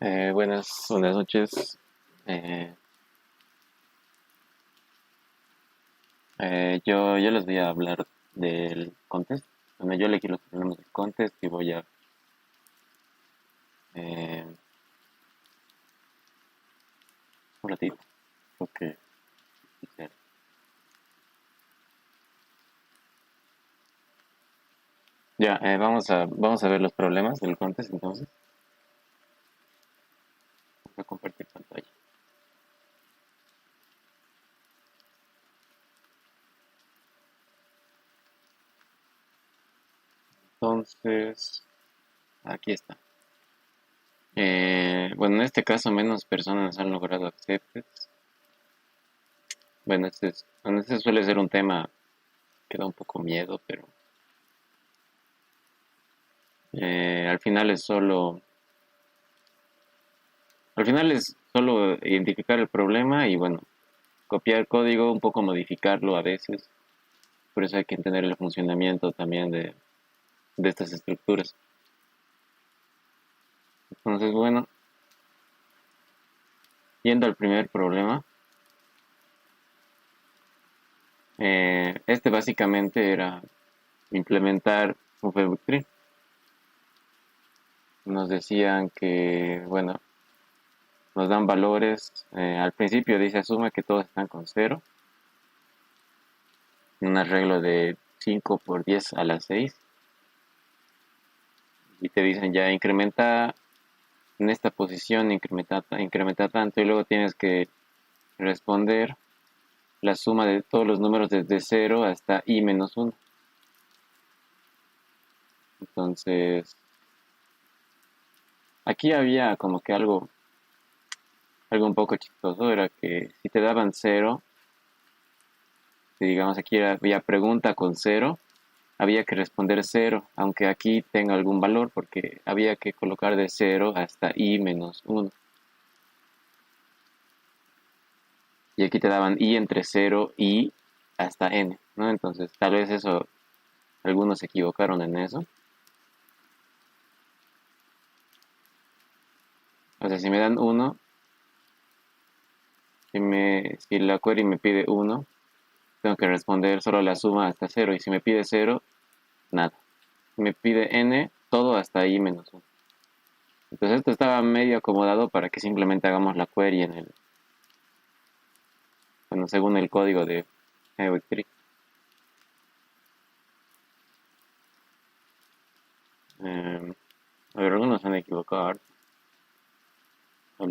Buenas noches. Eh, yo les voy a hablar del contest. Bueno, yo elegí los problemas del contest y voy a eh, un ratito, porque quisiera. Ya, vamos a ver los problemas del contest entonces. Voy a compartir pantalla. Entonces, aquí está. Bueno, en este caso menos personas han logrado accepted. Bueno, este suele ser un tema que da un poco miedo, pero al final es solo Al final es solo identificar el problema y bueno, copiar código, un poco modificarlo a veces. Por eso hay que entender el funcionamiento también de estas estructuras. Entonces, bueno, yendo al primer problema, este básicamente era implementar un Facebook tree. Nos decían que, bueno, nos dan valores. Al principio dice asume que todos están con cero. Un arreglo de 5 por 10 a la 6. Y te dicen ya incrementa en esta posición, incrementa tanto. Y luego tienes que responder la suma de todos los números desde cero hasta i menos 1. Entonces, aquí había como que algo un poco chistoso, era que si te daban cero, si digamos aquí había pregunta con cero, había que responder cero, aunque aquí tenga algún valor, porque había que colocar de cero hasta i menos 1. Y aquí te daban i entre cero y hasta n, ¿no? Entonces, tal vez eso, algunos se equivocaron en eso. O sea, si me dan 1, si la query me pide 1, tengo que responder solo la suma hasta cero. Y si me pide cero, nada. Si me pide n, todo hasta i menos 1. Entonces esto estaba medio acomodado para que simplemente hagamos la query bueno, según el código de Geometry. A ver, algunos se han equivocado. Tal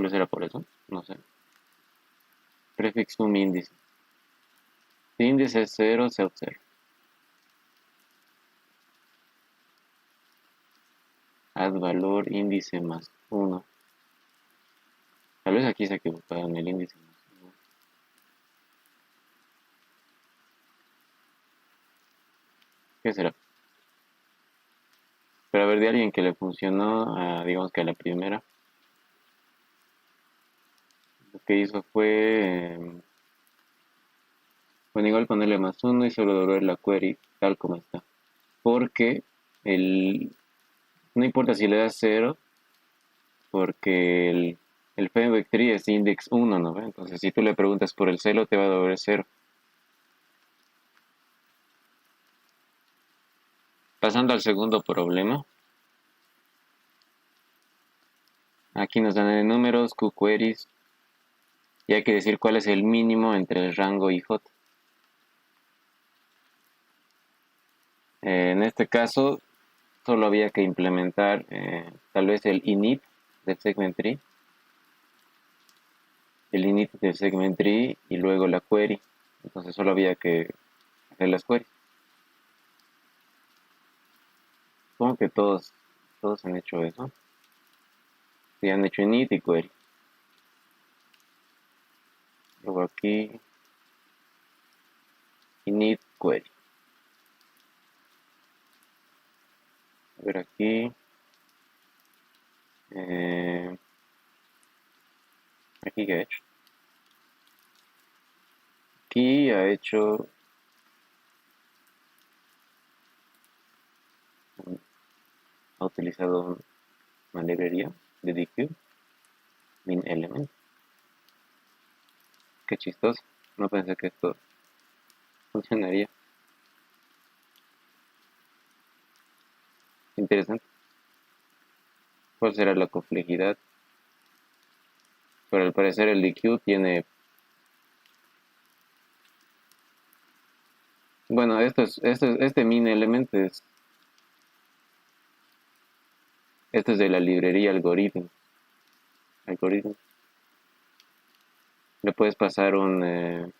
vez era por eso, no sé. Prefix sum índice. Si índice es 0, self 0. Add valor índice más 1. Tal vez aquí se ha equivocado en el índice más 1. ¿Qué será? Pero a ver, de alguien que le funcionó, digamos que a la primera, lo que hizo fue, bueno, igual ponerle más 1 y solo devolver la query tal como está. Porque el, no importa si le das 0, porque el FMVectory es index 1, ¿no? Entonces, si tú le preguntas por el celo, te va a devolver 0. Pasando al segundo problema, aquí nos dan en números, qqueries, y hay que decir cuál es el mínimo entre el rango y j. En este caso, solo había que implementar tal vez el init del segment tree, y luego la query. Entonces solo había que hacer las queries. Supongo que todos han hecho eso. Si han hecho init y query. Luego aquí init query. A ver aquí. Eh, aquí que ha hecho. Aquí ha hecho ha utilizado una librería de DQ, MinElement. Qué chistoso, no pensé que esto funcionaría. Interesante. ¿Cuál será la complejidad? Pero al parecer el DQ tiene... Bueno, este MinElement es... Esto es de la librería algoritmo. Le puedes pasar le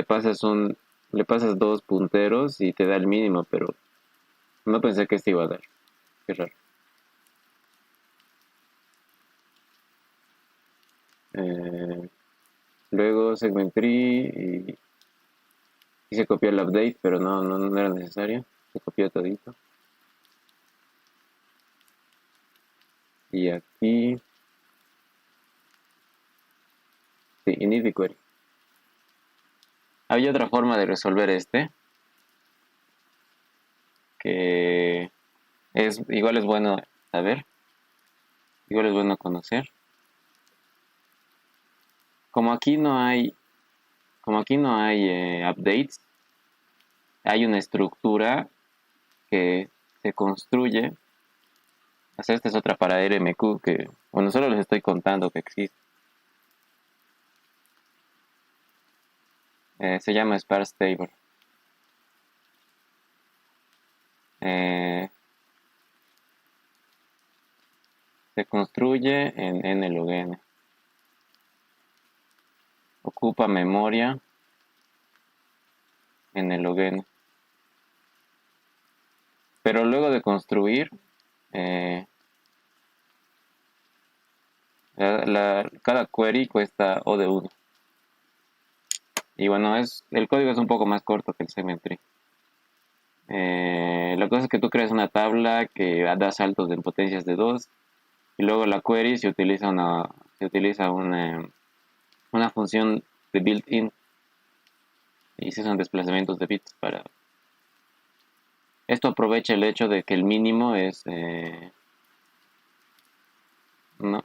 pasas dos punteros y te da el mínimo, pero no pensé que este iba a dar. Qué raro. Eh, Luego segment tree y se copió el update, pero no era necesario. Se copió todito. Y aquí, sí, init query. Había otra forma de resolver que igual es bueno saber, igual es bueno conocer. Como aquí no hay, como aquí no hay updates, hay una estructura que se construye. O sea, esta es otra para RMQ que, bueno, solo les estoy contando que existe. Se llama sparse table. Eh, Se construye en n log n. Ocupa memoria en log n. Pero luego de construir, eh, cada query cuesta O de 1. Y bueno, el código es un poco más corto que el segment tree. La cosa es que tú creas una tabla que da saltos en potencias de 2 y luego la query se utiliza una función de built-in y se usan desplazamientos de bits para... Esto aprovecha el hecho de que el mínimo es... no,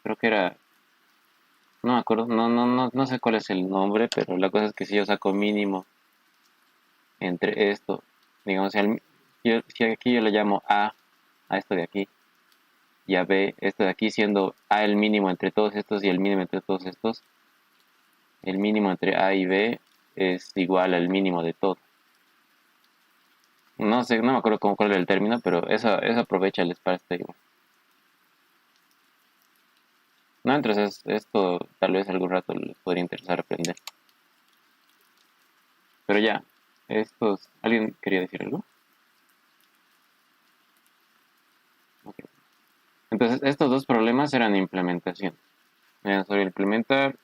creo que era... No me acuerdo, no sé cuál es el nombre, pero la cosa es que si yo saco mínimo entre esto, digamos, si aquí yo le llamo a esto de aquí, y a B, esto de aquí siendo A el mínimo entre todos estos y el mínimo entre todos estos, el mínimo entre A y B es igual al mínimo de todo. No sé, no me acuerdo cuál era el término, pero eso aprovecha el sparse table. No, entonces esto tal vez algún rato les podría interesar aprender. Pero ya, ¿alguien quería decir algo? Okay. Entonces estos dos problemas eran implementación. Sobre implementar,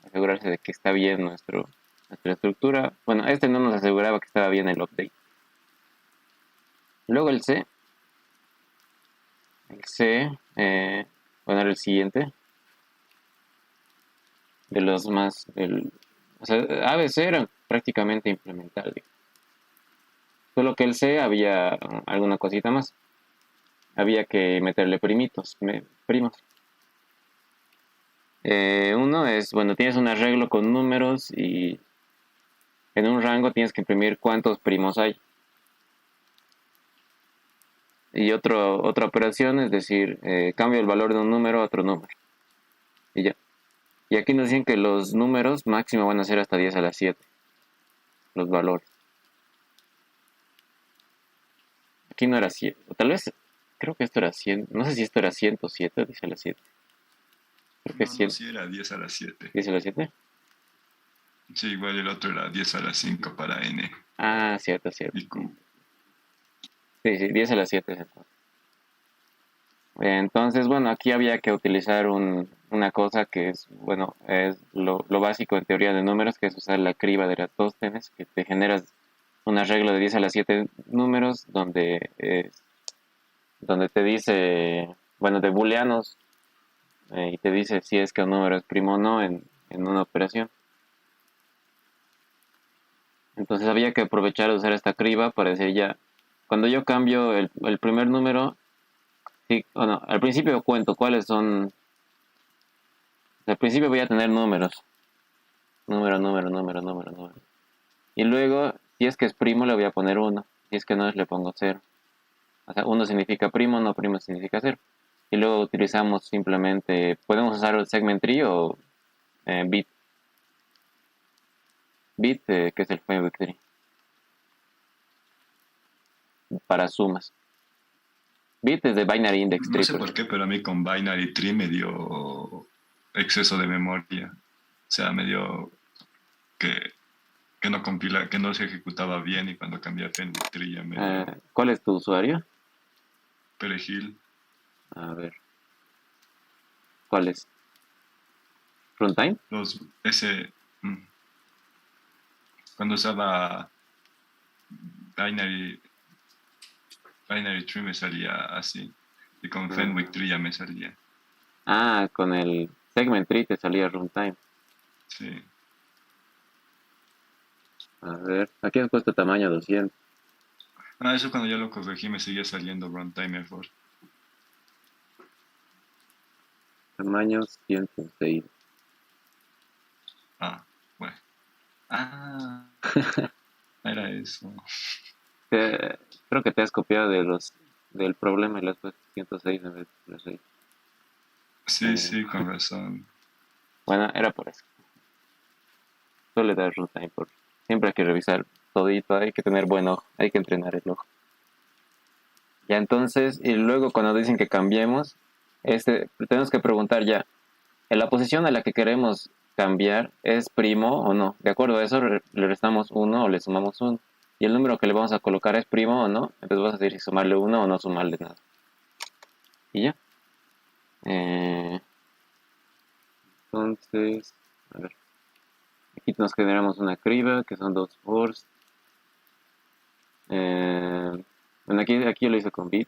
asegurarse de que está bien nuestra estructura. Bueno, este no nos aseguraba que estaba bien el update. Luego el C, bueno, era el siguiente de los más, o sea, ABC era prácticamente implementable. Solo que el C había alguna cosita más. Había que meterle primos. Uno es, bueno, tienes un arreglo con números y en un rango tienes que imprimir cuántos primos hay. Y otra operación es decir, cambio el valor de un número a otro número. Y ya. Y aquí nos dicen que los números máximo van a ser hasta 10 a la 7. Los valores. Aquí no era 100. O tal vez, creo que esto era 100. No sé si esto era 107 o 10 a la 7. Creo que es No, no, 100. sí era 10 a las 7. 10 a la 7. Sí, igual el otro era 10 a las 5 para N Ah, cierto, cierto. y Q. Sí, 10 a la 7 es entonces. Entonces, bueno, aquí había que utilizar una cosa que es, bueno, es lo básico en teoría de números, que es usar la criba de Eratóstenes, que te generas un arreglo de 10 a la 7 números donde te dice, bueno, de booleanos, y te dice si es que un número es primo o no en una operación. Entonces había que aprovechar de usar esta criba para decir ya, cuando yo cambio el primer número, sí, bueno, al principio cuento cuáles son. Al principio voy a tener números. Número. Y luego, si es que es primo, le voy a poner uno. Si es que no es, le pongo cero. O sea, uno significa primo, no primo significa cero. Y luego utilizamos simplemente, podemos usar el segment tree o bit. Bit, que es el fenwick tree, para sumas. Bit es de binary index No tree, sé por por ejemplo. qué, pero a mí con Binary Tree me dio exceso de memoria. O sea, me dio que no compila, que no se ejecutaba bien y cuando cambié a Fenwick Tree ya me dio ¿Cuál es tu usuario? perejil. A ver, ¿cuál es? ¿Runtime? Ese, cuando usaba Binary, Binary Tree me salía así. Y con Fenwick Ah, Tree ya me salía. con el segment tree te salía runtime. Sí. A ver, aquí has puesto tamaño 200. Ah, eso cuando ya lo corregí me seguía saliendo runtime error. Tamaño 106. Ah, bueno. Ah, era eso. Creo que te has copiado del problema y le has puesto 106 en vez de 6. Sí, sí, con razón. Bueno, era por eso. Suele dar runtime. Siempre hay que revisar todito, hay que tener buen ojo, hay que entrenar el ojo. Ya entonces, y luego cuando dicen que cambiemos, tenemos que preguntar ya, ¿en la posición a la que queremos cambiar es primo o no? De acuerdo a eso, le restamos uno o le sumamos uno. Y el número que le vamos a colocar es primo o no, entonces vas a decir si sumarle uno o no sumarle nada. Y ya. Eh, entonces, a ver, aquí nos generamos una criba, que son dos fors. Bueno, aquí yo lo hice con bit.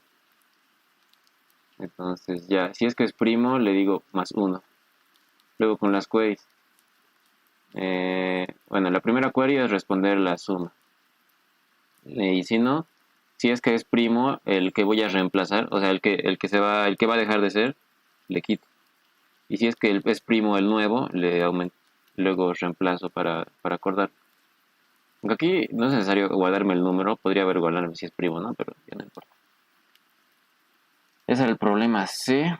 Entonces ya, si es que es primo, le digo más uno. Luego con las queries. Bueno, la primera query es responder la suma. Y si no, si es que es primo, el que voy a reemplazar, o sea, el que va a dejar de ser, le quito. Y si es que es primo el nuevo, le aumento. Luego reemplazo para acordar. Aunque aquí no es necesario guardarme el número, podría haber guardarme si es primo, ¿no? Pero ya no importa. Ese era el problema C.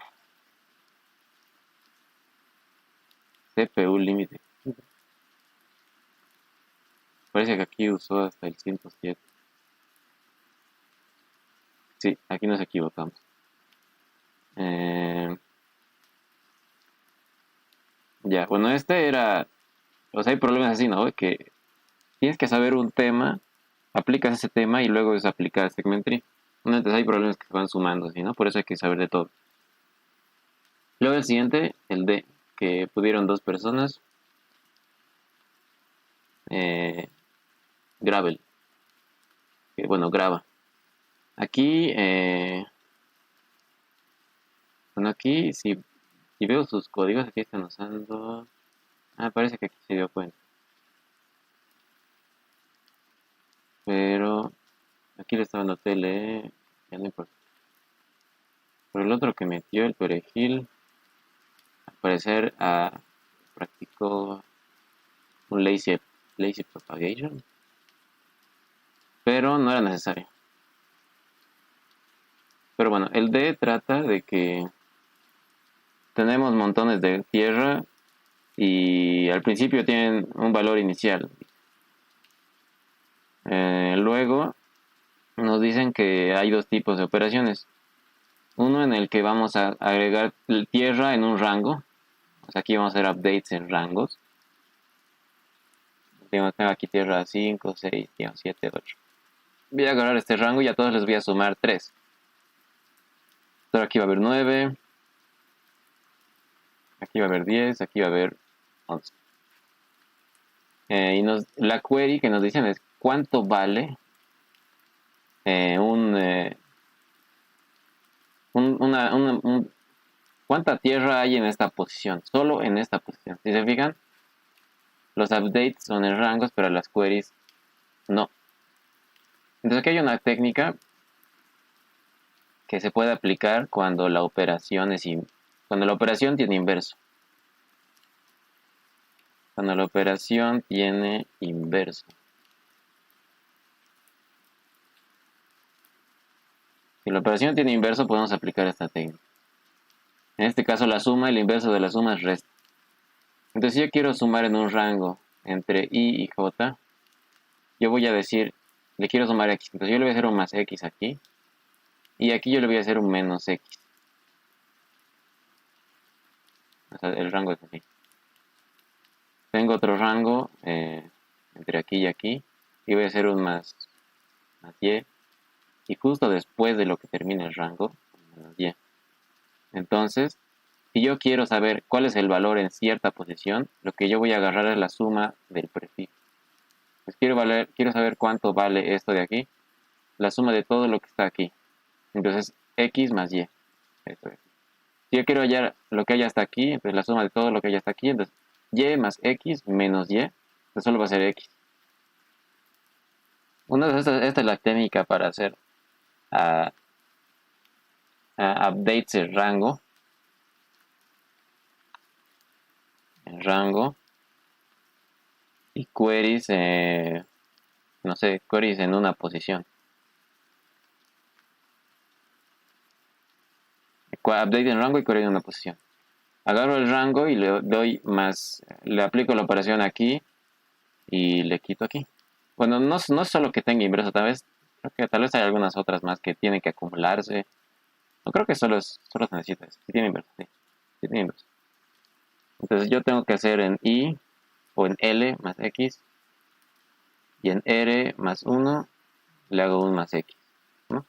CPU límite. Parece que aquí usó hasta el 107. Sí, aquí nos equivocamos. Eh, ya, bueno, este era. O sea, hay problemas así, ¿no? Que tienes que saber un tema, aplicas ese tema y luego es aplicar segmentry. ¿No? Entonces hay problemas que se van sumando, así, ¿no? Por eso hay que saber de todo. Luego el siguiente, el D, que pudieron dos personas. Eh, Gravel, que bueno, graba. Aquí, bueno, aquí, si veo sus códigos, aquí están usando. Ah, parece que aquí se dio cuenta. Pero aquí le estaba dando tele, ya no importa. Pero el otro que metió, el perejil, al parecer practicó un lazy propagation, pero no era necesario. Pero bueno, el D trata de que tenemos montones de tierra y al principio tienen un valor inicial. Luego nos dicen que hay dos tipos de operaciones. Uno en el que vamos a agregar tierra en un rango. O sea, aquí vamos a hacer updates en rangos. Digamos, tengo aquí tierra 5, 6, 7, 8. Voy a agarrar este rango y a todos les voy a sumar 3. Entonces aquí va a haber 9, aquí va a haber 10, aquí va a haber 11. La query que nos dicen es cuánto vale eh, un, eh, cuánta tierra hay en esta posición, solo en esta posición. Si se fijan, los updates son en rangos, pero las queries no. Entonces aquí hay una técnica que se puede aplicar cuando la operación cuando la operación tiene inverso. Cuando la operación tiene inverso. Si la operación tiene inverso, podemos aplicar esta técnica. En este caso, la suma, el inverso de la suma es resta. Entonces, si yo quiero sumar en un rango entre i y j, yo voy a decir, le quiero sumar x. Entonces, yo le voy a hacer un más x aquí. Y aquí yo le voy a hacer un menos x. O sea, el rango es así. Tengo otro rango entre aquí y aquí. Y voy a hacer un más y. Y justo después de lo que termine el rango, menos y. Entonces, si yo quiero saber cuál es el valor en cierta posición, lo que yo voy a agarrar es la suma del prefijo. Pues quiero saber cuánto vale esto de aquí, la suma de todo lo que está aquí. Entonces, x más y. Esto es. Si yo quiero hallar lo que hay hasta aquí, entonces la suma de todo lo que hay hasta aquí, entonces y más x menos y, entonces solo va a ser x. Esta es la técnica para hacer updates el rango. Y queries, no sé, queries en una posición. Update en rango y query en una posición. Agarro el rango y le doy más, le aplico la operación aquí y le quito aquí. Bueno, no es solo que tenga inverso, creo que tal vez hay algunas otras más que tienen que acumularse. No creo que solo se necesita eso. Si tiene inverso, sí. Si tiene inverso. Entonces yo tengo que hacer en i o en l más x y en r más 1 le hago un más x, ¿no?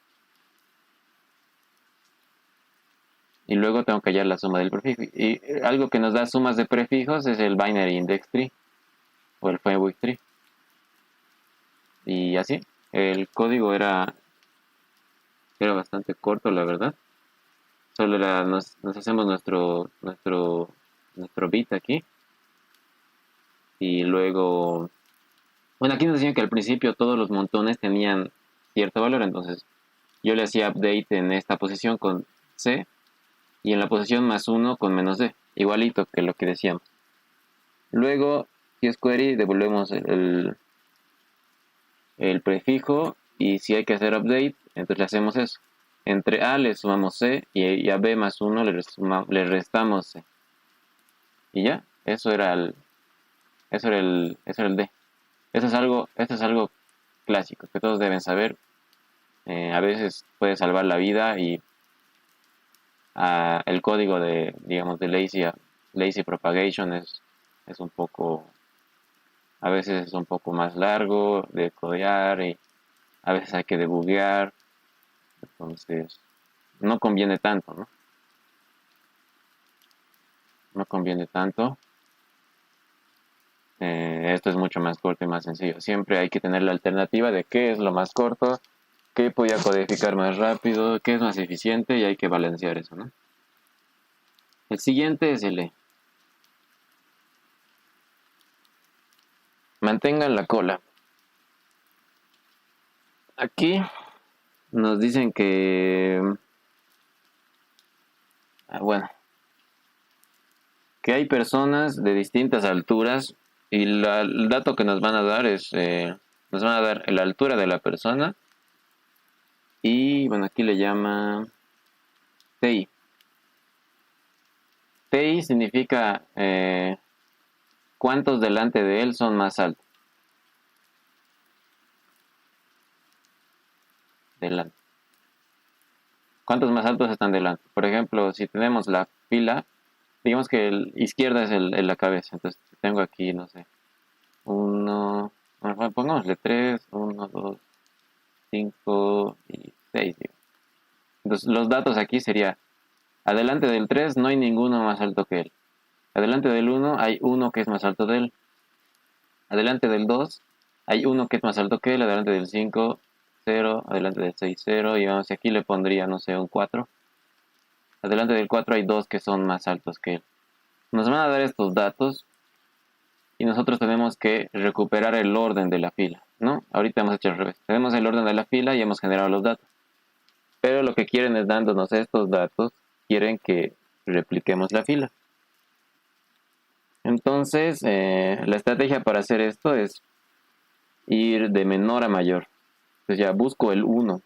Y luego tengo que hallar la suma del prefijo. Y algo que nos da sumas de prefijos es el binary index tree o el Fenwick tree. Y así, el código era bastante corto, la verdad. Solo nos hacemos nuestro bit aquí. Y luego, bueno, aquí nos decían que al principio todos los montones tenían cierto valor, entonces yo le hacía update en esta posición con C y en la posición más 1 con menos D, igualito que lo que decíamos. Luego, si es query, devolvemos el prefijo y si hay que hacer update, entonces le hacemos eso. Entre A le sumamos C y a B más 1 le restamos C. Y ya, eso era el D. Esto es algo clásico que todos deben saber. A veces puede salvar la vida y el código de, digamos, de lazy propagation es un poco, a veces es un poco más largo de codear y a veces hay que debuguear. Entonces, no conviene tanto, ¿no? No conviene tanto. Esto es mucho más corto y más sencillo. Siempre hay que tener la alternativa de qué es lo más corto, qué voy a codificar más rápido, qué es más eficiente y hay que balancear eso, ¿no? El siguiente es el E. Mantengan la cola. Aquí nos dicen que, bueno, que hay personas de distintas alturas y el dato que nos van a dar es, nos van a dar la altura de la persona y, bueno, aquí le llama TI. TI significa cuántos delante de él son más altos. Delante. ¿Cuántos más altos están delante? Por ejemplo, si tenemos la fila, digamos que el izquierda es la cabeza. Entonces tengo aquí, no sé, bueno, pongámosle 3, 1, 2, 5 y 6. Entonces los datos aquí sería, adelante del 3 no hay ninguno más alto que él. Adelante del 1 hay uno que es más alto de él. Adelante del 2 hay uno que es más alto que él. Adelante del 5, 0. Adelante del 6, 0. Y vamos, aquí le pondría, no sé, un 4. Adelante del 4 hay dos que son más altos que él. Nos van a dar estos datos y nosotros tenemos que recuperar el orden de la fila, ¿no? Ahorita hemos hecho al revés. Tenemos el orden de la fila y hemos generado los datos. Pero lo que quieren es dándonos estos datos, quieren que repliquemos la fila. Entonces, la estrategia para hacer esto es ir de menor a mayor. Entonces ya busco el 1.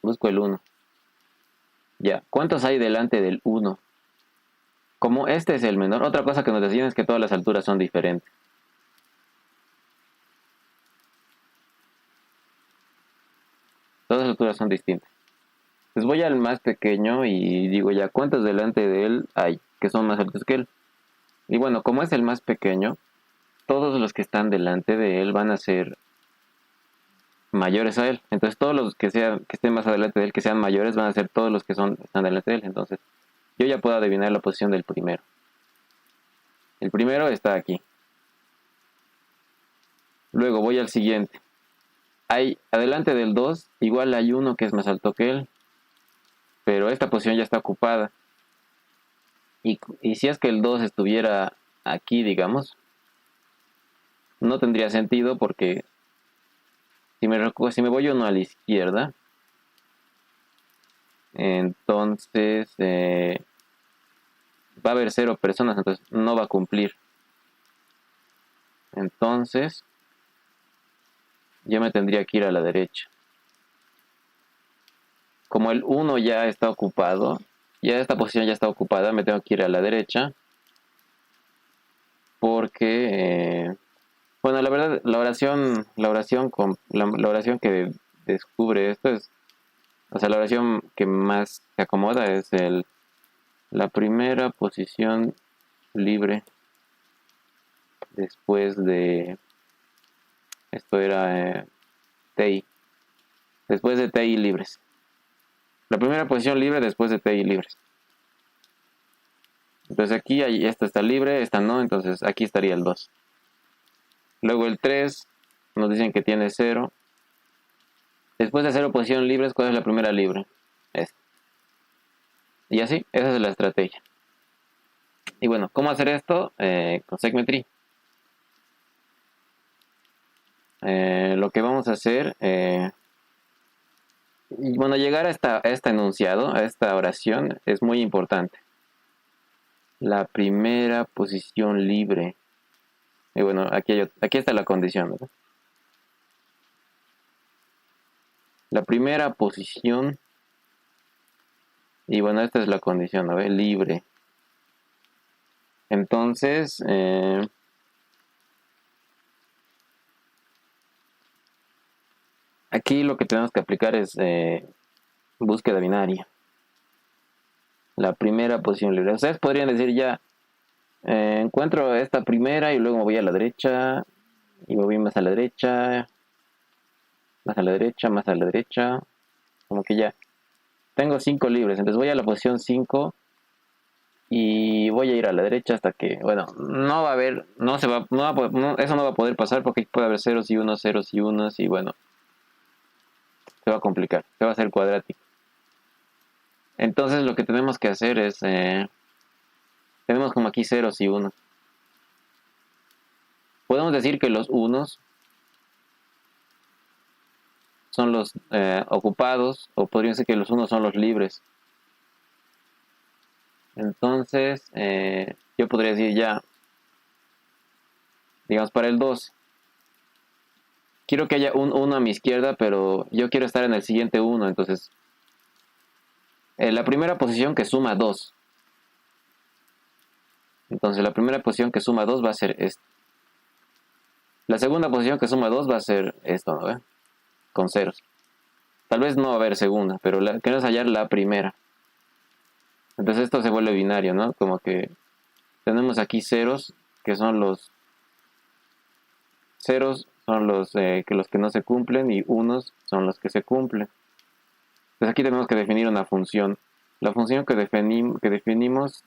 Busco el 1. Ya, ¿cuántos hay delante del 1? Como este es el menor, otra cosa que nos decían es que todas las alturas son diferentes. Todas las alturas son distintas. Entonces voy al más pequeño y digo ya, ¿cuántos delante de él hay que son más altos que él? Y bueno, como es el más pequeño, todos los que están delante de él van a ser mayores a él. Entonces todos los que estén más adelante de él, que sean mayores, van a ser todos los que están delante de él. Entonces yo ya puedo adivinar la posición del primero. El primero está aquí. Luego voy al siguiente. Hay adelante del 2, igual hay uno que es más alto que él, pero esta posición ya está ocupada. Y si es que el 2 estuviera aquí, digamos, no tendría sentido porque si me voy uno a la izquierda, entonces va a haber 0 personas, entonces no va a cumplir. Entonces yo me tendría que ir a la derecha. Como el 1 ya está ocupado, ya esta posición ya está ocupada, me tengo que ir a la derecha porque bueno, la verdad la oración que descubre esto es, o sea, la oración que más se acomoda es la primera posición libre después de, esto era TI, después de TI libres. La primera posición libre después de TI libres. Entonces aquí esta está libre, esta no, entonces aquí estaría el 2. Luego el 3 nos dicen que tiene 0. Después de 0 posición libres, ¿cuál es la primera libre? Esta. Y así, esa es la estrategia. Y bueno, ¿cómo hacer esto? Con Segmentry. Lo que vamos a hacer, y bueno, llegar a este enunciado, a esta oración, es muy importante. La primera posición libre. Y bueno, aquí está la condición, ¿verdad? La primera posición, y bueno, esta es la condición, ¿no? Libre. Entonces, aquí lo que tenemos que aplicar es búsqueda binaria. La primera posición libre. Ustedes podrían decir ya, encuentro esta primera y luego me voy a la derecha, y me voy más a la derecha, más a la derecha, más a la derecha. Como que ya tengo 5 libres, entonces voy a la posición 5 y voy a ir a la derecha hasta que, bueno, no va a haber, no se va, eso no va a poder pasar porque puede haber ceros y unos, y bueno, se va a complicar, se va a hacer cuadrático. Entonces lo que tenemos que hacer es, tenemos como aquí ceros y unos. Podemos decir que los unos son los ocupados, o podrían ser que los unos son los libres. Entonces, yo podría decir ya, digamos, para el 2, quiero que haya un 1 a mi izquierda, pero yo quiero estar en el siguiente 1, entonces, la primera posición que suma 2. Entonces, la primera posición que suma 2 va a ser esta. La segunda posición que suma 2 va a ser esto, ¿no? Con ceros. Tal vez no va a haber segunda, pero queremos hallar la primera. Entonces esto se vuelve binario, ¿no? Como que tenemos aquí ceros, que son los ceros, son los que no se cumplen, y unos son los que se cumplen. Entonces aquí tenemos que definir una función. La función que definimos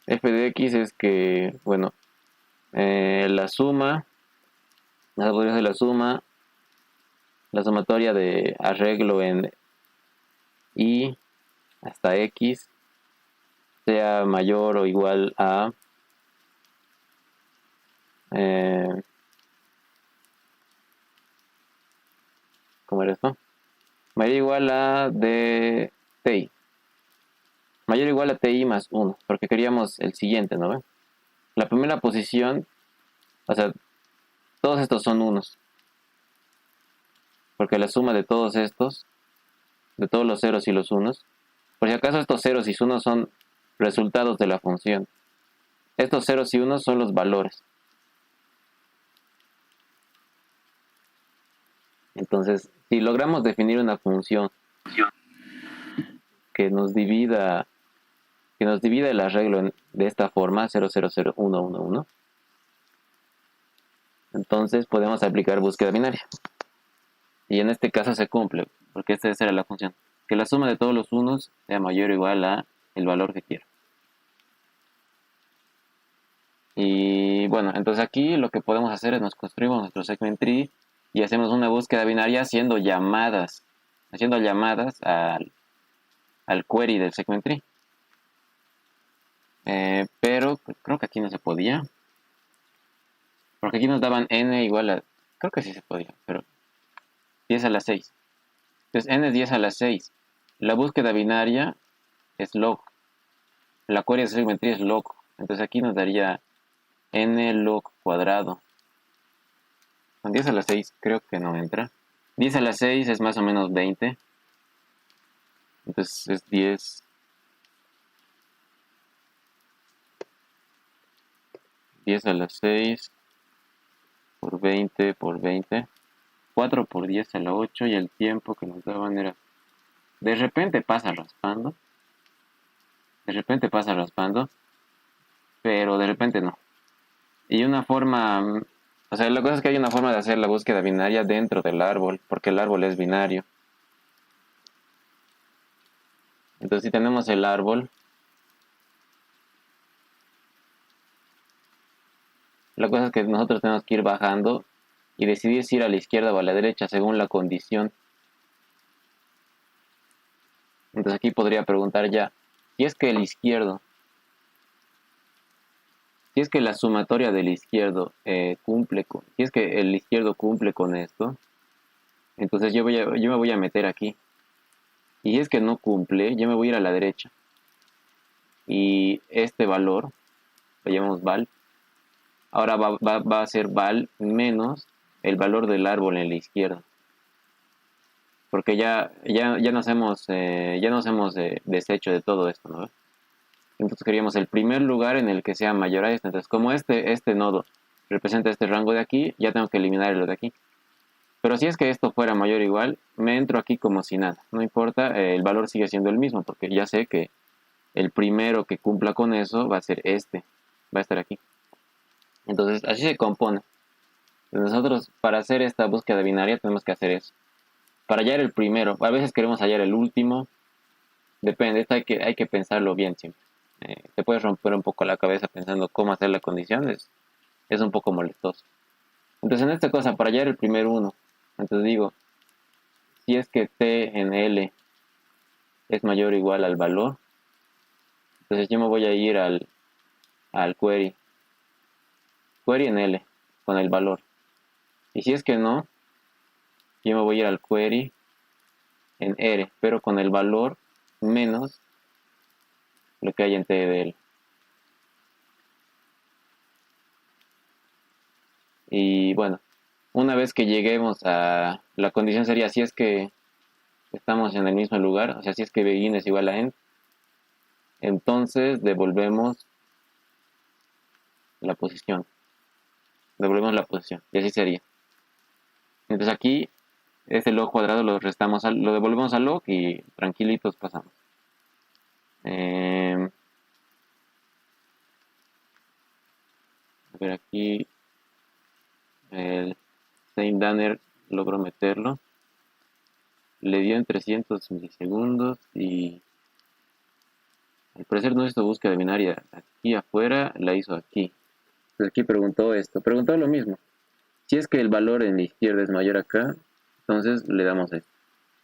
f de x es que, bueno, la suma, la sumatoria de arreglo en y hasta x sea mayor o igual a ¿cómo era esto? mayor o igual a de TI. Mayor o igual a TI más 1, porque queríamos el siguiente, ¿no ven? La primera posición, o sea, todos estos son unos, porque la suma de todos estos, de todos los ceros y los unos, por si acaso estos ceros y unos son resultados de la función. Estos ceros y unos son los valores. Entonces, si logramos definir una función que nos divida el arreglo de esta forma, 0, 0, 0, 1, 1, 1, entonces podemos aplicar búsqueda binaria. Y en este caso se cumple, porque esta era la función. Que la suma de todos los unos sea mayor o igual a el valor que quiero. Y bueno, entonces aquí lo que podemos hacer es nos construimos nuestro segment tree y hacemos una búsqueda binaria haciendo llamadas al query del segment tree. Pero creo que aquí no se podía. Porque aquí nos daban n igual a... Creo que sí se podía, pero 10 a la 6. Entonces n es 10 a la 6. La búsqueda binaria es log. La query de segment tree es log. Entonces aquí nos daría n log cuadrado. Con 10 a la 6 creo que no entra. 10 a la 6 es más o menos 20. Entonces es 10 a la 6 por 20 por 20. 4 por 10 a la 8 y el tiempo que nos daban era... De repente pasa raspando. Pero de repente no. Y una forma... O sea, la cosa es que hay una forma de hacer la búsqueda binaria dentro del árbol, porque el árbol es binario. Entonces si tenemos el árbol, la cosa es que nosotros tenemos que ir bajando y decidir si ir a la izquierda o a la derecha según la condición. Entonces aquí podría preguntar ya, si es que la sumatoria del izquierdo si es que el izquierdo cumple con esto, entonces yo me voy a meter aquí. Y si es que no cumple, yo me voy a ir a la derecha. Y este valor, lo llamamos val, ahora va a ser val menos el valor del árbol en la izquierda. Porque ya nos hemos deshecho de todo esto, ¿no? Entonces queríamos el primer lugar en el que sea mayor a este. Entonces, como este nodo representa este rango de aquí, ya tengo que eliminar el de aquí. Pero si es que esto fuera mayor o igual, me entro aquí como si nada. No importa, el valor sigue siendo el mismo, porque ya sé que el primero que cumpla con eso va a ser este. Va a estar aquí. Entonces, así se compone. Nosotros, para hacer esta búsqueda binaria, tenemos que hacer eso. Para hallar el primero, a veces queremos hallar el último. Depende, esto hay que pensarlo bien siempre. Te puedes romper un poco la cabeza pensando cómo hacer la condición, es un poco molestoso. Entonces en esta cosa, para hallar el primer uno, entonces digo, si es que t en L es mayor o igual al valor, entonces yo me voy a ir al query en L, con el valor. Y si es que no, yo me voy a ir al query en R, pero con el valor menos lo que hay en t de L. Y bueno, una vez que lleguemos a... La condición sería si es que estamos en el mismo lugar, o sea, si es que begin es igual a end, entonces devolvemos la posición. Y así sería. Entonces aquí, este log cuadrado lo devolvemos al log y tranquilitos pasamos. A ver aquí, el same Danner logró meterlo. Le dio en 300 milisegundos y al parecer no hizo búsqueda binaria aquí afuera, la hizo aquí. Entonces aquí preguntó lo mismo. Si es que el valor en la izquierda es mayor acá, entonces le damos esto.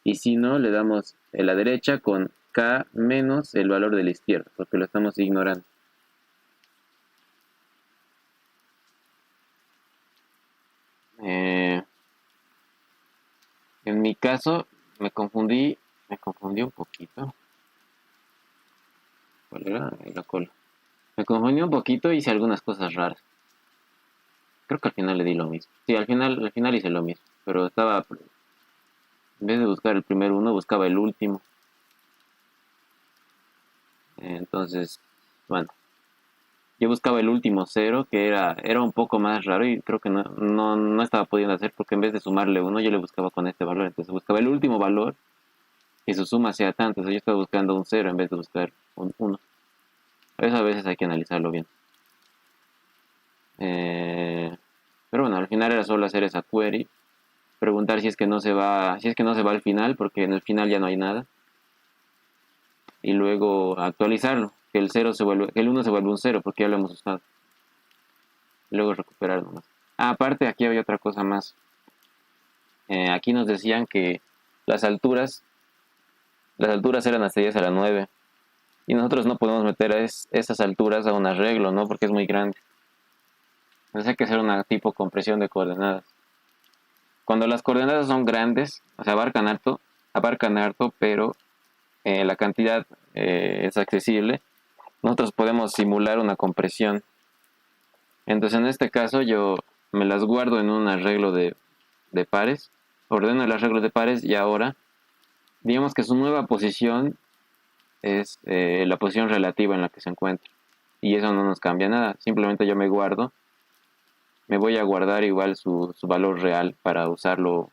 Y si no, le damos en la derecha con k menos el valor de la izquierda, porque lo estamos ignorando. En mi caso, me confundí un poquito. ¿Cuál era? Ahí la cola. Me confundí un poquito y hice algunas cosas raras. Creo que al final le di lo mismo. Sí, al final hice lo mismo. Pero en vez de buscar el primer uno, buscaba el último. Entonces, bueno, yo buscaba el último cero, que era un poco más raro y creo que no estaba pudiendo hacer porque en vez de sumarle uno, yo le buscaba con este valor. Entonces buscaba el último valor y su suma sea tanto. O sea, yo estaba buscando un cero en vez de buscar un uno. Eso a veces hay que analizarlo bien. Eh, pero bueno, al final era solo hacer esa query, preguntar si es que no se va al final, porque en el final ya no hay nada, y luego actualizarlo, que el uno se vuelve un cero, porque ya lo hemos usado. Y luego recuperar nomás. Aparte, aquí había otra cosa más. Aquí nos decían que las alturas, las alturas eran hasta 10 a la 9. Y nosotros no podemos meter esas alturas a un arreglo, ¿no? Porque es muy grande. Entonces hay que hacer una tipo compresión de coordenadas. Cuando las coordenadas son grandes, o sea, abarcan harto, pero la cantidad es accesible, nosotros podemos simular una compresión. Entonces, en este caso, yo me las guardo en un arreglo de pares, ordeno el arreglo de pares y ahora, digamos que su nueva posición es la posición relativa en la que se encuentra. Y eso no nos cambia nada, simplemente yo me voy a guardar igual su valor real para usarlo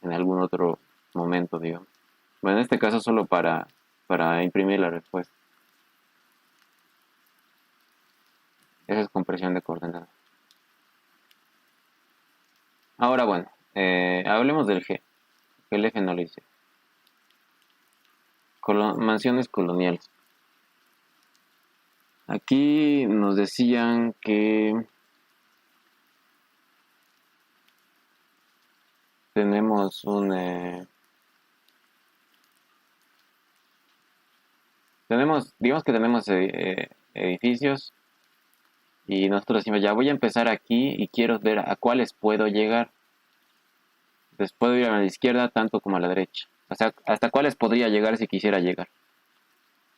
en algún otro momento, digamos. Bueno, en este caso solo para imprimir la respuesta. Esa es compresión de coordenadas. Ahora bueno, hablemos del G. El F no lo hice. Mansiones coloniales. Aquí nos decían que tenemos digamos que tenemos edificios y nosotros decimos, ya voy a empezar aquí y quiero ver a cuáles puedo llegar. Entonces puedo ir a la izquierda tanto como a la derecha. O sea, hasta cuáles podría llegar si quisiera llegar.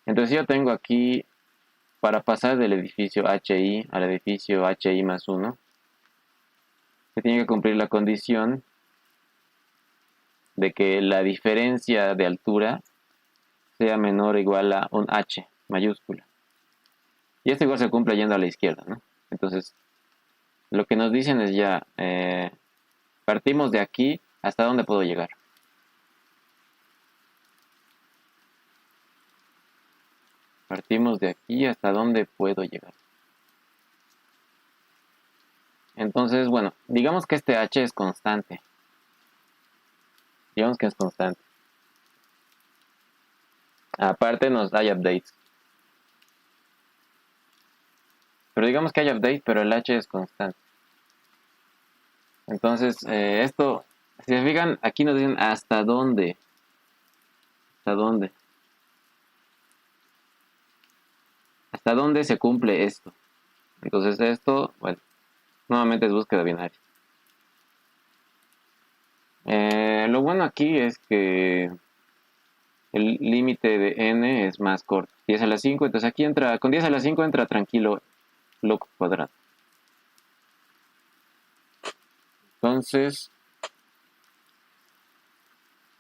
Entonces yo tengo aquí, para pasar del edificio HI al edificio HI más 1, se tiene que cumplir la condición de que la diferencia de altura sea menor o igual a un H mayúscula. Y esto igual se cumple yendo a la izquierda, ¿no? Entonces, lo que nos dicen es ya, partimos de aquí, ¿hasta dónde puedo llegar? Partimos de aquí, ¿hasta dónde puedo llegar? Entonces, bueno, digamos que este H es constante. Digamos que es constante. Aparte nos hay updates. Pero digamos que hay update, pero el H es constante. Entonces, esto, si se fijan, aquí nos dicen hasta dónde. ¿Hasta dónde? ¿Hasta dónde se cumple esto? Entonces esto, bueno, nuevamente es búsqueda binaria. Lo bueno aquí es que el límite de n es más corto. 10 a la 5, entonces aquí entra, con 10 a la 5 entra tranquilo log cuadrado. Entonces,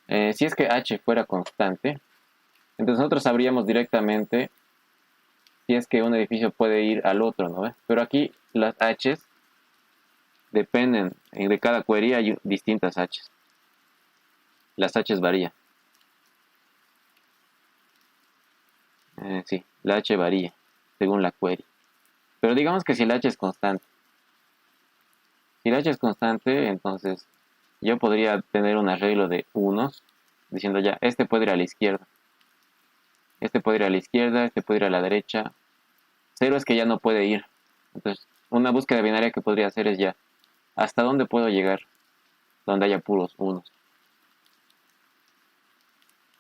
si es que h fuera constante, entonces nosotros sabríamos directamente si es que un edificio puede ir al otro, ¿no? Pero aquí las h's dependen, de cada query hay distintas h's. Las h's varían. Sí, la h varía según la query. Pero digamos que si el h es constante. Si el h es constante, entonces yo podría tener un arreglo de unos, diciendo ya, este puede ir a la izquierda. Este puede ir a la izquierda, este puede ir a la derecha. Cero es que ya no puede ir. Entonces, una búsqueda binaria que podría hacer es ya, ¿hasta dónde puedo llegar? Donde haya puros unos.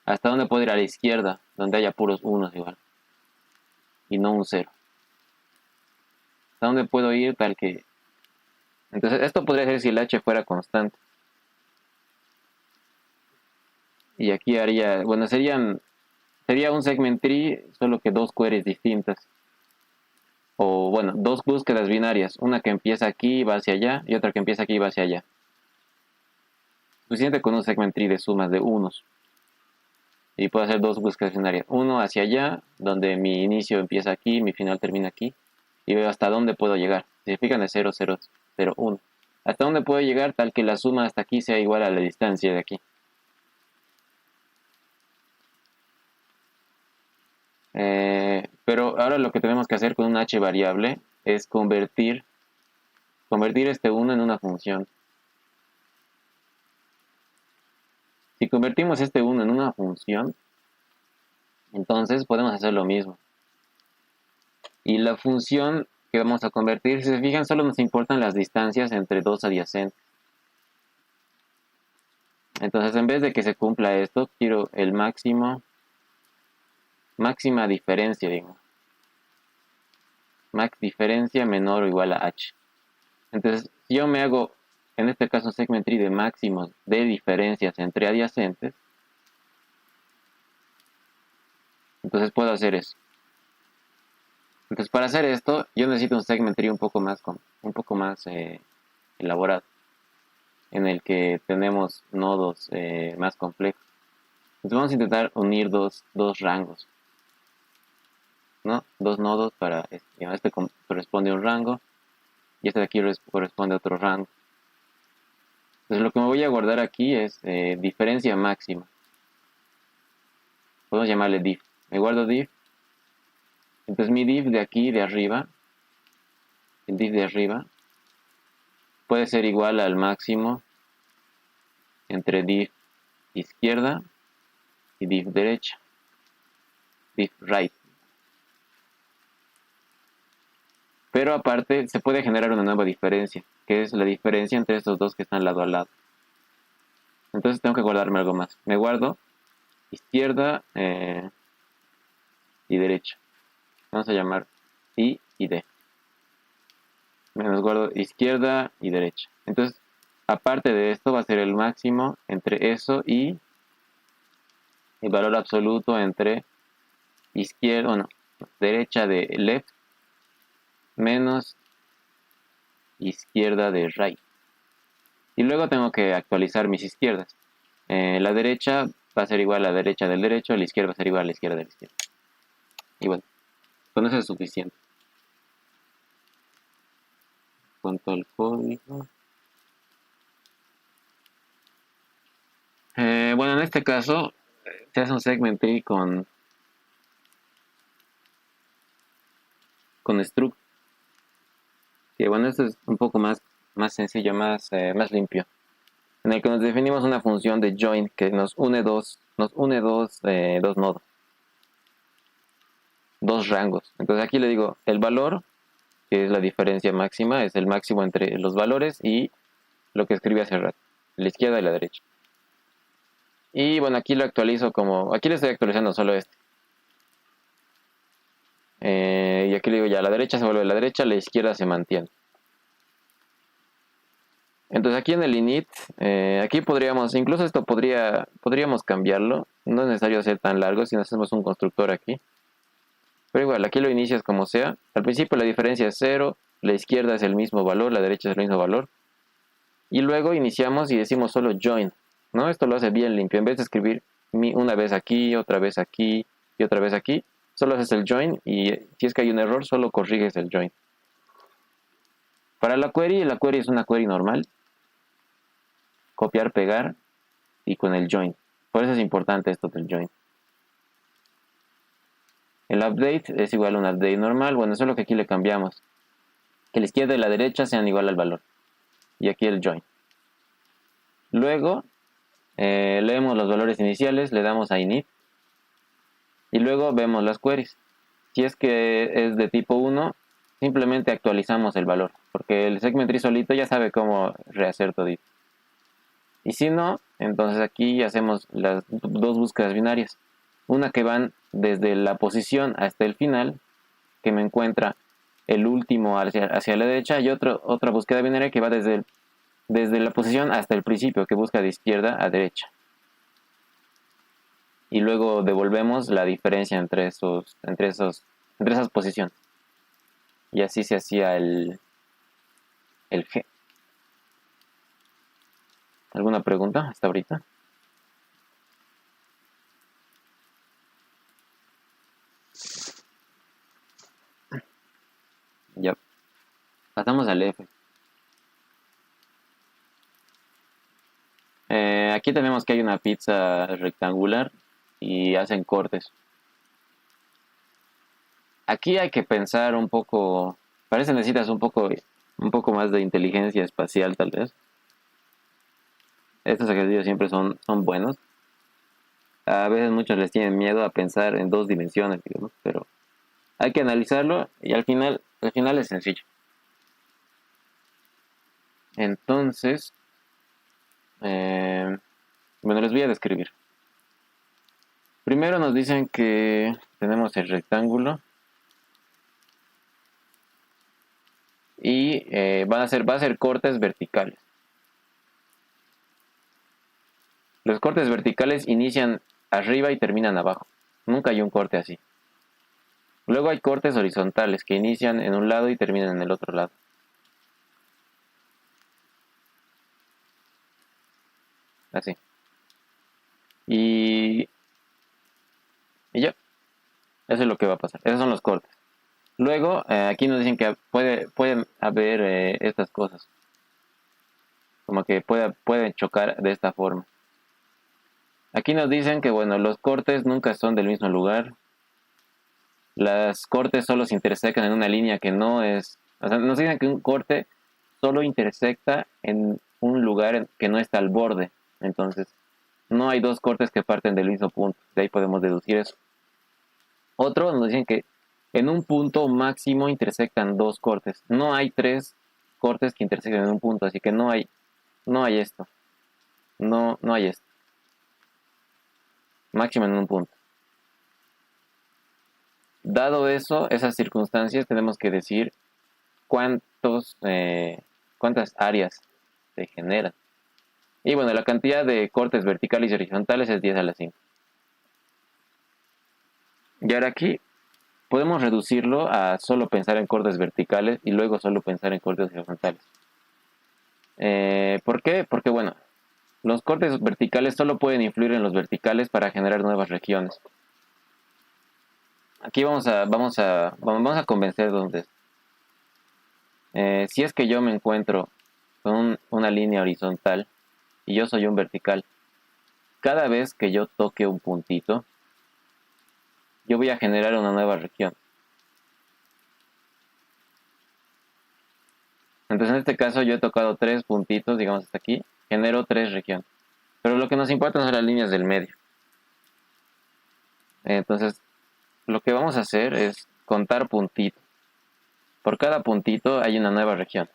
¿Hasta dónde puedo ir a la izquierda? Donde haya puros unos igual. Y no un cero. ¿Hasta dónde puedo ir tal que... Entonces, esto podría ser si el h fuera constante. Y aquí haría, bueno, sería un segment tree, solo que dos queries distintas. O bueno, dos búsquedas binarias, una que empieza aquí y va hacia allá, y otra que empieza aquí y va hacia allá. Suficiente con un segment tree de sumas de unos. Y puedo hacer dos búsquedas binarias. Uno hacia allá, donde mi inicio empieza aquí, mi final termina aquí. Y veo hasta dónde puedo llegar. Si se fijan de 0, 0, 0, 1. Hasta dónde puedo llegar tal que la suma hasta aquí sea igual a la distancia de aquí. Pero ahora lo que tenemos que hacer con un h variable es convertir este 1 en una función. Si convertimos este 1 en una función, entonces podemos hacer lo mismo. Y la función que vamos a convertir, si se fijan, solo nos importan las distancias entre dos adyacentes. Entonces, en vez de que se cumpla esto, quiero el máxima diferencia, digo. Max diferencia menor o igual a h. Entonces, si yo me hago, en este caso, segment tree de máximos de diferencias entre adyacentes, entonces puedo hacer eso. Entonces, para hacer esto, yo necesito un segment tree un poco más elaborado, en el que tenemos nodos más complejos. Entonces, vamos a intentar unir dos rangos, ¿no? Dos nodos para, este corresponde a un rango, y este de aquí corresponde a otro rango. Entonces, lo que me voy a guardar aquí es diferencia máxima. Podemos llamarle diff. Me guardo diff. Entonces mi diff de aquí, de arriba, el diff de arriba, puede ser igual al máximo entre diff izquierda y diff derecha. Diff right. Pero aparte se puede generar una nueva diferencia, que es la diferencia entre estos dos que están lado a lado. Entonces tengo que guardarme algo más. Me guardo izquierda y derecha. Vamos a llamar I y D. Menos guardo izquierda y derecha. Entonces, aparte de esto, va a ser el máximo entre eso y el valor absoluto entre izquierda, no, derecha de left menos izquierda de right. Y luego tengo que actualizar mis izquierdas. La derecha va a ser igual a la derecha del derecho, la izquierda va a ser igual a la izquierda de la izquierda. Y bueno, con eso es suficiente. En cuanto al código. Bueno, en este caso se hace un segment tree con struct. Que bueno, esto es un poco más sencillo, más limpio. En el que nos definimos una función de join que nos une dos nodos, dos rangos. Entonces aquí le digo el valor, que es la diferencia máxima, es el máximo entre los valores y lo que escribí hace rato, la izquierda y la derecha. Y bueno, aquí lo actualizo aquí le estoy actualizando solo este. Y aquí le digo ya, la derecha se vuelve la derecha, la izquierda se mantiene. Entonces aquí en el init, aquí podríamos, incluso esto podríamos cambiarlo. No es necesario hacer tan largo si no hacemos un constructor aquí. Pero igual, aquí lo inicias como sea. Al principio la diferencia es 0, la izquierda es el mismo valor, la derecha es el mismo valor. Y luego iniciamos y decimos solo join, ¿no? Esto lo hace bien limpio. En vez de escribir una vez aquí, otra vez aquí y otra vez aquí, solo haces el join y si es que hay un error, solo corriges el join. Para la query es una query normal. Copiar, pegar y con el join. Por eso es importante esto del join. El update es igual a un update normal. Bueno, eso es lo que aquí le cambiamos. Que la izquierda y la derecha sean igual al valor. Y aquí el join. Luego, leemos los valores iniciales, le damos a init. Y luego vemos las queries. Si es que es de tipo 1, simplemente actualizamos el valor. Porque el segment tree solito ya sabe cómo rehacer todo. Y si no, entonces aquí hacemos las dos búsquedas binarias. Una que van desde la posición hasta el final, que me encuentra el último hacia la derecha, y otra búsqueda binaria que va desde la posición hasta el principio, que busca de izquierda a derecha. y luego devolvemos la diferencia entre esas posiciones. Y así se hacía el G. ¿Alguna pregunta hasta ahorita? Ya. Pasamos al F. Aquí tenemos que hay una pizza rectangular y hacen cortes. Aquí hay que pensar un poco, parece que necesitas un poco más de inteligencia espacial tal vez. Estos ejercicios siempre son buenos. A veces muchos les tienen miedo a pensar en 2 dimensiones, digamos, pero hay que analizarlo y al final es sencillo. Entonces, bueno, les voy a describir. Primero nos dicen que tenemos el rectángulo y va a ser cortes verticales. Los cortes verticales inician arriba y terminan abajo. Nunca hay un corte así. Luego hay cortes horizontales que inician en un lado y terminan en el otro lado. Así. Y ya. Eso es lo que va a pasar. Esos son los cortes. Luego, aquí nos dicen que pueden haber estas cosas. Como que pueden chocar de esta forma. Aquí nos dicen que, bueno, los cortes nunca son del mismo lugar. Las cortes solo se intersectan en una línea que no es... O sea, nos dicen que un corte solo intersecta en un lugar que no está al borde. Entonces, no hay 2 cortes que parten del mismo punto. De ahí podemos deducir eso. Otro nos dicen que en un punto máximo intersectan 2 cortes. No hay 3 cortes que intersecten en un punto, así que no hay esto. No hay esto. Máximo en un punto. Dado eso, esas circunstancias, tenemos que decir cuántas áreas se generan. Y bueno, la cantidad de cortes verticales y horizontales es 10 a la 5. Y ahora aquí podemos reducirlo a solo pensar en cortes verticales y luego solo pensar en cortes horizontales. ¿Por qué? Porque bueno, los cortes verticales solo pueden influir en los verticales para generar nuevas regiones. Aquí vamos a convencer dónde. Si es que yo me encuentro con una línea horizontal y yo soy un vertical, cada vez que yo toque un puntito, yo voy a generar una nueva región. Entonces en este caso yo he tocado 3 puntitos, digamos hasta aquí, genero 3 regiones. Pero lo que nos importa son las líneas del medio. Entonces lo que vamos a hacer es contar puntitos. Por cada puntito hay una nueva región.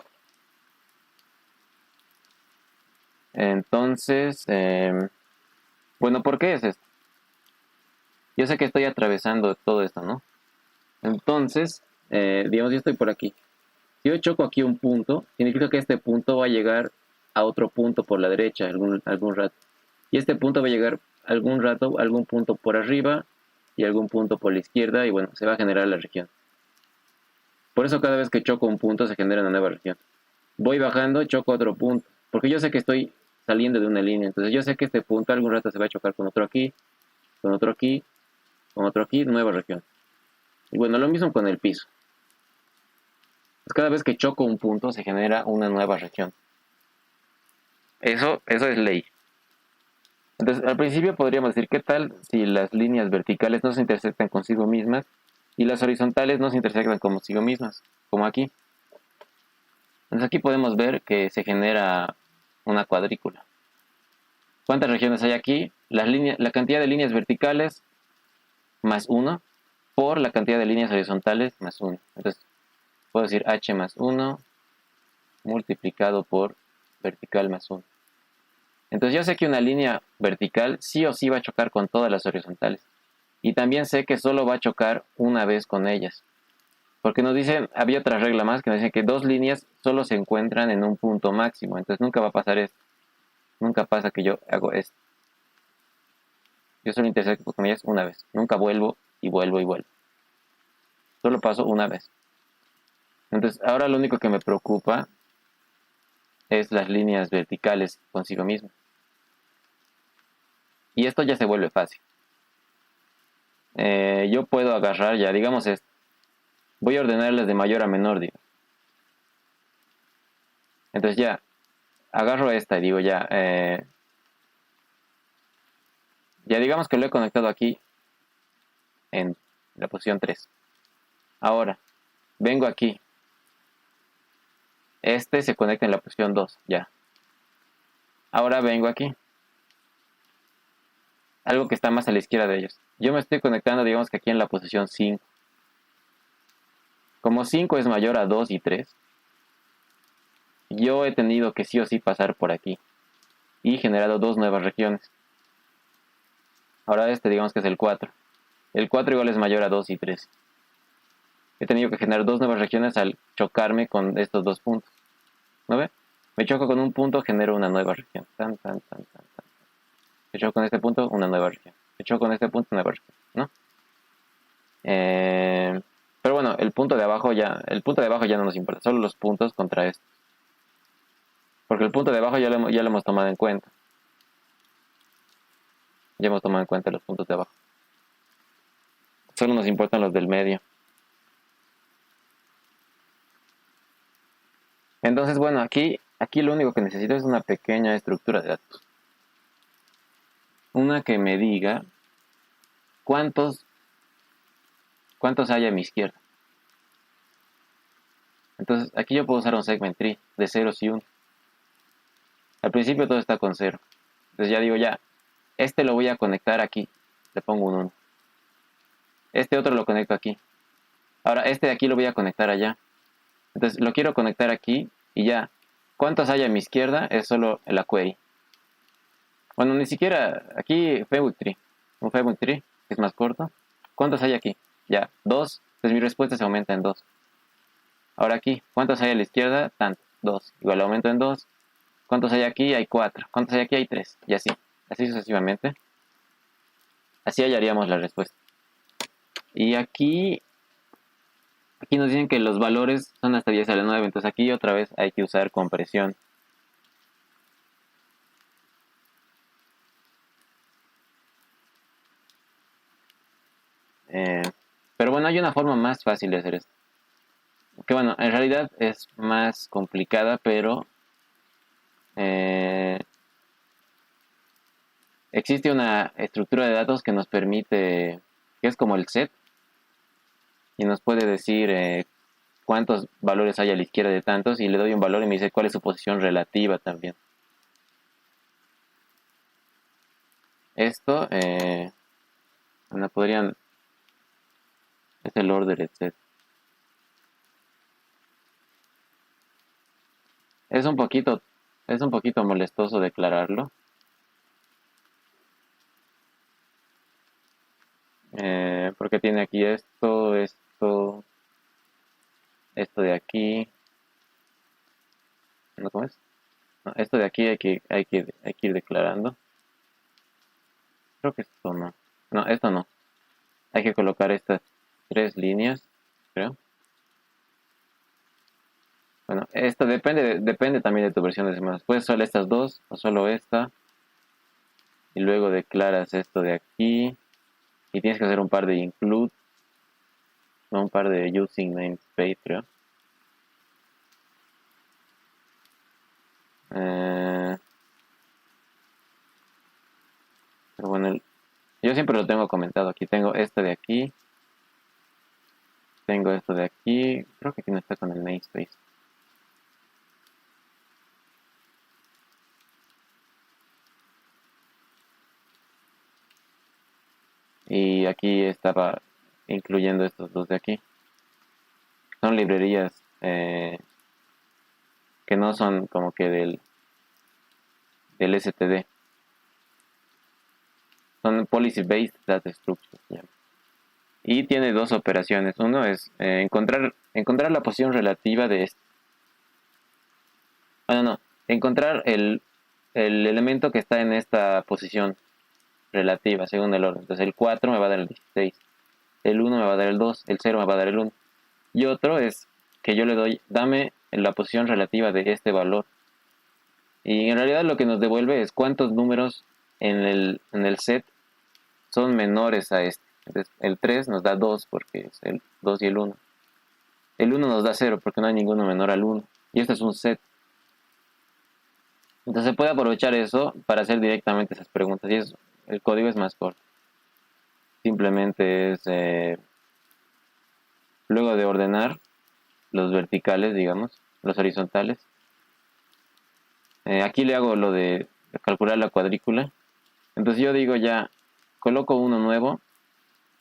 Entonces, bueno, ¿por qué es esto? Yo sé que estoy atravesando todo esto, ¿no? Entonces, digamos, yo estoy por aquí. Si yo choco aquí un punto, significa que este punto va a llegar a otro punto por la derecha algún rato. Y este punto va a llegar algún rato, algún punto por arriba y algún punto por la izquierda y bueno, se va a generar la región. Por eso cada vez que choco un punto se genera una nueva región. Voy bajando, choco otro punto, porque yo sé que estoy saliendo de una línea, entonces yo sé que este punto algún rato se va a chocar con otro aquí, con otro aquí, con otro aquí, nueva región. Y bueno, lo mismo con el piso. Pues cada vez que choco un punto se genera una nueva región. Eso es ley. Entonces, al principio podríamos decir, ¿qué tal si las líneas verticales no se intersectan consigo mismas y las horizontales no se intersectan consigo mismas, como aquí? Entonces aquí podemos ver que se genera una cuadrícula. ¿Cuántas regiones hay aquí? La cantidad de líneas verticales más 1 por la cantidad de líneas horizontales más 1. Entonces puedo decir h más 1 multiplicado por vertical más 1. Entonces yo sé que una línea vertical sí o sí va a chocar con todas las horizontales. Y también sé que solo va a chocar una vez con ellas. Porque nos dicen, había otra regla más que nos dice que 2 líneas solo se encuentran en un punto máximo. Entonces nunca va a pasar esto. Nunca pasa que yo hago esto. Yo solo intersecto con ellas una vez. Nunca vuelvo y vuelvo y vuelvo. Solo paso una vez. Entonces, ahora lo único que me preocupa es las líneas verticales consigo mismo. Y esto ya se vuelve fácil. Yo puedo agarrar ya, digamos esto. Voy a ordenarles de mayor a menor, digo. Entonces ya, agarro esta y digo ya, ya digamos que lo he conectado aquí en la posición 3. Ahora, vengo aquí. Este se conecta en la posición 2, ya. Ahora vengo aquí. Algo que está más a la izquierda de ellos. Yo me estoy conectando, digamos que aquí en la posición 5. Como 5 es mayor a 2 y 3, yo he tenido que sí o sí pasar por aquí. Y generado dos nuevas regiones. Ahora este digamos que es el 4. El 4 igual es mayor a 2 y 3. He tenido que generar dos nuevas regiones al chocarme con estos dos puntos. ¿No ve? Me choco con un punto, genero una nueva región. Tan, tan, tan, tan, tan. Me choco con este punto, una nueva región. Me choco con este punto, una nueva región. ¿No? Pero bueno, el punto de abajo ya no nos importa. Solo los puntos contra esto. Porque el punto de abajo ya lo hemos tomado en cuenta. Ya hemos tomado en cuenta los puntos de abajo. Solo nos importan los del medio. Entonces, bueno, aquí lo único que necesito es una pequeña estructura de datos. Una que me diga cuántos hay a mi izquierda. Entonces, aquí yo puedo usar un segment tree de ceros y 1. Al principio todo está con 0. Entonces ya digo ya, este lo voy a conectar aquí. Le pongo un 1. Este otro lo conecto aquí. Ahora, este de aquí lo voy a conectar allá. Entonces, lo quiero conectar aquí y ya. ¿Cuántos hay a mi izquierda? Es solo la query. Bueno, ni siquiera aquí Fenwick Tree. Un Fenwick Tree, que es más corto. ¿Cuántos hay aquí? Ya, 2. Pues mi respuesta se aumenta en 2. Ahora aquí, ¿cuántos hay a la izquierda? Tanto, 2. Igual aumento en 2. ¿Cuántos hay aquí? Hay 4. ¿Cuántos hay aquí? Hay 3. Y así. Así sucesivamente. Así hallaríamos la respuesta. Y aquí nos dicen que los valores son hasta 10 a la 9. Entonces aquí otra vez hay que usar compresión. Pero bueno, hay una forma más fácil de hacer esto. Que bueno, en realidad es más complicada, pero existe una estructura de datos que nos permite, que es como el set, y nos puede decir cuántos valores hay a la izquierda de tantos, y le doy un valor y me dice cuál es su posición relativa también. Esto, bueno, podrían, es el ordered set. Es un poquito molestoso declararlo. Porque tiene aquí esto de aquí. ¿No? ¿Cómo es? No, esto de aquí hay que ir declarando. Creo que esto no. No, esto no. Hay que colocar estas 3 líneas, creo. Bueno, esto depende también de tu versión de semanas. Puedes solo estas dos o solo esta. Y luego declaras esto de aquí. Y tienes que hacer un par de include. No, un par de using namespace, creo. Pero bueno, yo siempre lo tengo comentado. Aquí tengo este de aquí. Tengo esto de aquí. Creo que aquí no está con el namespace. Y aquí estaba incluyendo estos dos de aquí. Son librerías que no son como que del STD. Son Policy Based Data Structures. ¿Ya? Y tiene dos operaciones. Uno es encontrar la posición relativa de este. Bueno, no. Encontrar el elemento que está en esta posición. relativa según el orden. Entonces el 4 me va a dar el 16, el 1 me va a dar el 2, el 0 me va a dar el 1. Y otro es que yo le doy, dame la posición relativa de este valor. Y en realidad lo que nos devuelve es cuántos números en el set son menores a este. Entonces el 3 nos da 2 porque es el 2 y el 1. El 1 nos da 0 porque no hay ninguno menor al 1. Y este es un set. Entonces se puede aprovechar eso para hacer directamente esas preguntas. Y eso, el código es más corto. Simplemente es, luego de ordenar los verticales, digamos, los horizontales. Aquí le hago lo de calcular la cuadrícula. Entonces yo digo ya, coloco uno nuevo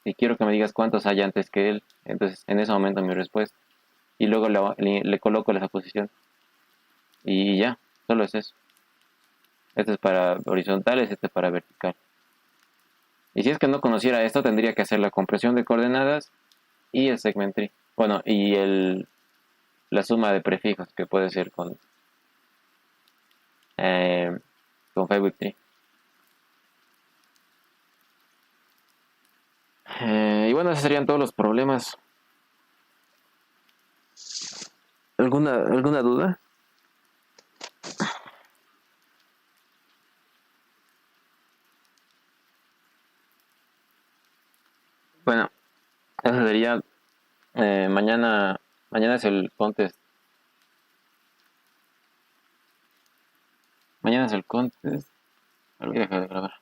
y quiero que me digas cuántos hay antes que él. Entonces en ese momento mi respuesta. Y luego le coloco esa posición. Y ya, solo es eso. Este es para horizontales, este es para vertical. Y si es que no conociera esto, tendría que hacer la compresión de coordenadas y el segment tree. Bueno, y la suma de prefijos que puede ser con Firebase Tree. Y bueno, esos serían todos los problemas. ¿Alguna duda? Bueno, eso sería mañana es el contest. Mañana es el contest. Voy a dejar de grabar.